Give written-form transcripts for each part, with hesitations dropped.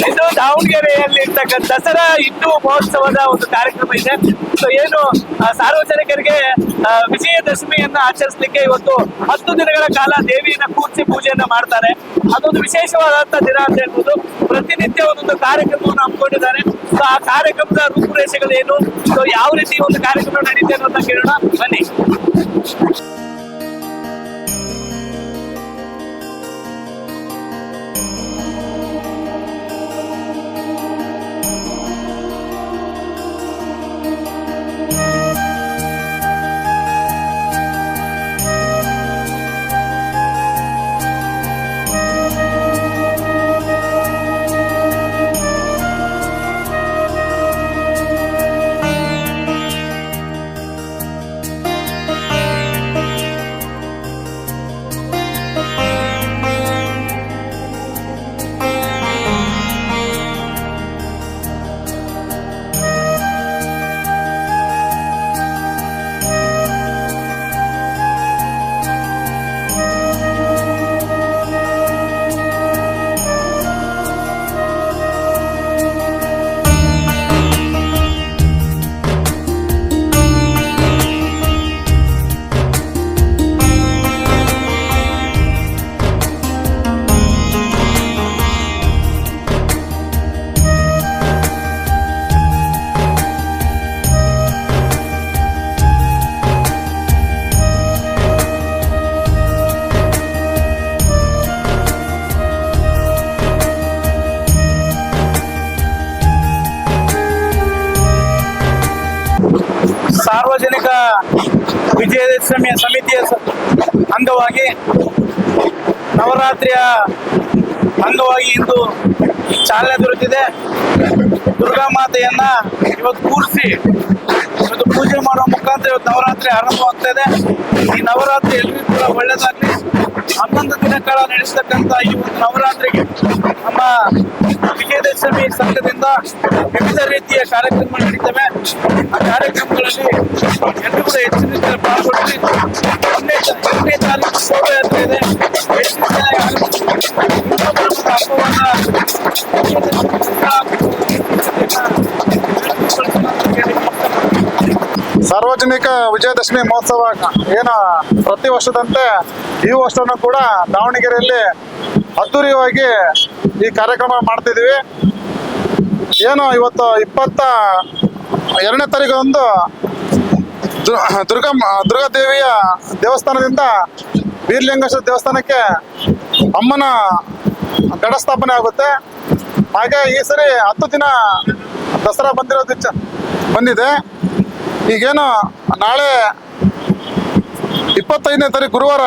ಇದು ದಾವಣಗೆರೆಯಲ್ಲಿ ಇರ್ತಕ್ಕಂಥ ದಸರಾ ಹಿಂದೂ ಮಹೋತ್ಸವದ ಒಂದು ಕಾರ್ಯಕ್ರಮ ಇದೆ. ಸೊ ಏನು ಸಾರ್ವಜನಿಕರಿಗೆ ವಿಜಯದಶಮಿಯನ್ನ ಆಚರಿಸಲಿಕ್ಕೆ ಇವತ್ತು 10 ದಿನಗಳ ಕಾಲ ದೇವಿಯನ್ನ ಕೂರಿಸಿ ಪೂಜೆಯನ್ನ ಮಾಡ್ತಾರೆ. ಅದೊಂದು ವಿಶೇಷವಾದಂತಹ ದಿನ ಅಂತ ಹೇಳ್ಬೋದು. ಪ್ರತಿನಿತ್ಯ ಒಂದೊಂದು ಕಾರ್ಯಕ್ರಮವನ್ನು ಹಮ್ಮಿಕೊಂಡಿದ್ದಾರೆ. ಸೊ ಆ ಕಾರ್ಯಕ್ರಮದ ರೂಪುರೇಷೆಗಳೇನು, ಸೊ ಯಾವ ರೀತಿ ಒಂದು ಕಾರ್ಯಕ್ರಮ ನಡೀತೆ ಅನ್ನೋದನ್ನ ಕೇಳೋಣ ಬನ್ನಿ. ಸಾರ್ವಜನಿಕ ವಿಜಯದಶಮಿಯ ಸಮಿತಿಯ ಅಂಗವಾಗಿ ನವರಾತ್ರಿಯ ಅಂಗವಾಗಿ ಇಂದು ಚಾಲನೆ ದೊರೆತಿದೆ. ದುರ್ಗಾ ಮಾತೆಯನ್ನ ಇವತ್ತು ಕೂರಿಸಿ ಇವತ್ತು ಪೂಜೆ ಮಾಡುವ ಮುಖಾಂತರ ಇವತ್ತು ನವರಾತ್ರಿ ಆರಂಭವಾಗ್ತಾ ಇದೆ. ಈ ನವರಾತ್ರಿ ಎಲ್ಲರಿಗೂ ಕೂಡ ಒಳ್ಳೆಯದಾಗಲಿ. 11 ದಿನಗಳ ನಡೆಸತಕ್ಕಂಥ ಈ ಒಂದು ನವರಾತ್ರಿಗೆ ನಮ್ಮ ವಿಜಯದಶಮಿ ಸಂಘದಿಂದ ವಿವಿಧ ರೀತಿಯ ಕಾರ್ಯಕ್ರಮಗಳು ನಡೀತವೆ. ಆ ಕಾರ್ಯಕ್ರಮಗಳಲ್ಲಿ ಎಲ್ಲರೂ ಕೂಡ ಹೆಚ್ಚಿನ ರೀತಿಯಲ್ಲಿ ಪಾಲ್ಗೊಳ್ಳಿ. 1ನೇ ತಾರೀಕು ಶೋಭಾಯಾತ್ರೆ ಇದೆ. ಹೆಚ್ಚಿನ ಸಾರ್ವಜನಿಕ ವಿಜಯದಶಮಿ ಮಹೋತ್ಸವ ಏನು ಪ್ರತಿ ವರ್ಷದಂತೆ ಈ ವರ್ಷನೂ ಕೂಡ ದಾವಣಗೆರೆಯಲ್ಲಿ ಅದ್ದೂರಿಯಾಗಿ ಈ ಕಾರ್ಯಕ್ರಮ ಮಾಡ್ತಿದ್ದೀವಿ. ಏನು ಇವತ್ತು 22ನೇ ತಾರೀಕಂದು ದುರ್ಗಾದೇವಿಯ ದೇವಸ್ಥಾನದಿಂದ ಬೀರಲಿಂಗೇಶ್ವರ ದೇವಸ್ಥಾನಕ್ಕೆ ಅಮ್ಮನ ಘಟಸ್ಥಾಪನೆ ಆಗುತ್ತೆ. ಹಾಗೆ ಈ ಸರಿ 10 ದಿನ ದಸರಾ ಬಂದಿದೆ. ಈಗೇನು ನಾಳೆ 25ನೇ ತಾರೀಕು ಗುರುವಾರ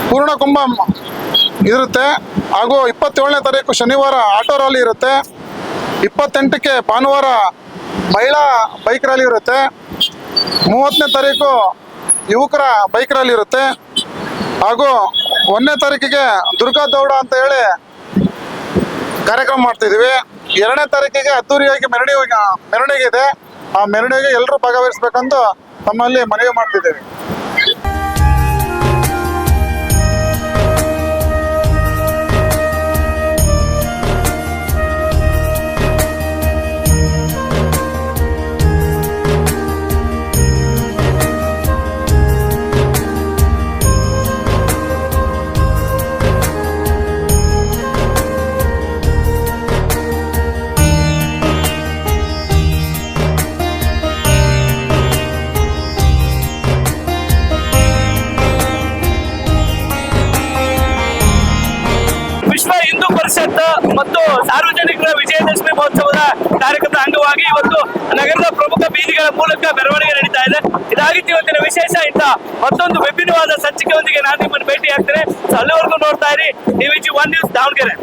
ಪೂರ್ಣ ಕುಂಭ ಇರುತ್ತೆ. ಹಾಗೂ 27ನೇ ತಾರೀಕು ಶನಿವಾರ ಆಟೋ ರ್ಯಾಲಿ ಇರುತ್ತೆ. 28ಕ್ಕೆ ಭಾನುವಾರ ಮಹಿಳಾ ಬೈಕ್ ರ್ಯಾಲಿ ಇರುತ್ತೆ. 30ನೇ ತಾರೀಕು ಯುವಕರ ಬೈಕ್ ರ್ಯಾಲಿ ಇರುತ್ತೆ. ಹಾಗೂ 1ನೇ ತಾರೀಕಿಗೆ ದುರ್ಗಾ ದೌಡ ಅಂತ ಹೇಳಿ ಕಾರ್ಯಕ್ರಮ ಮಾಡ್ತಿದ್ದೀವಿ. 2ನೇ ತಾರೀಕಿಗೆ ಅದ್ದೂರಿಯಾಗಿ ಮೆರವಣಿಗೆ ಇದೆ. ಆ ಮೆರವಣಿಗೆ ಎಲ್ಲರೂ ಭಾಗವಹಿಸ್ಬೇಕಂತ ತಮ್ಮಲ್ಲಿ ಮನವಿ ಮಾಡ್ತಿದ್ದೇವೆ. ಮತ್ತು ಸಾರ್ವಜನಿಕರ ವಿಜಯದಶಮಿ ಮಹೋತ್ಸವದ ಕಾರ್ಯಕ್ರಮದ ಅಂಗವಾಗಿ ಇವತ್ತು ನಗರದ ಪ್ರಮುಖ ಬೀದಿಗಳ ಮೂಲಕ ಮೆರವಣಿಗೆ ನಡೀತಾ ಇದೆ. ಇದಾಗಿತ್ತು ಇವತ್ತಿನ ವಿಶೇಷ. ಇಂಥ ಮತ್ತೊಂದು ವಿಭಿನ್ನವಾದ ಸಂಚಿಕೆಯೊಂದಿಗೆ ನಾನು ನಿಮ್ಮನ್ನು ಭೇಟಿ ಆಗ್ತೇನೆ. ಅಲ್ಲಿವರೆಗೂ ನೋಡ್ತಾ ಇರಿ TVG 1 ನ್ಯೂಸ್ ದಾವಣಗೆರೆ.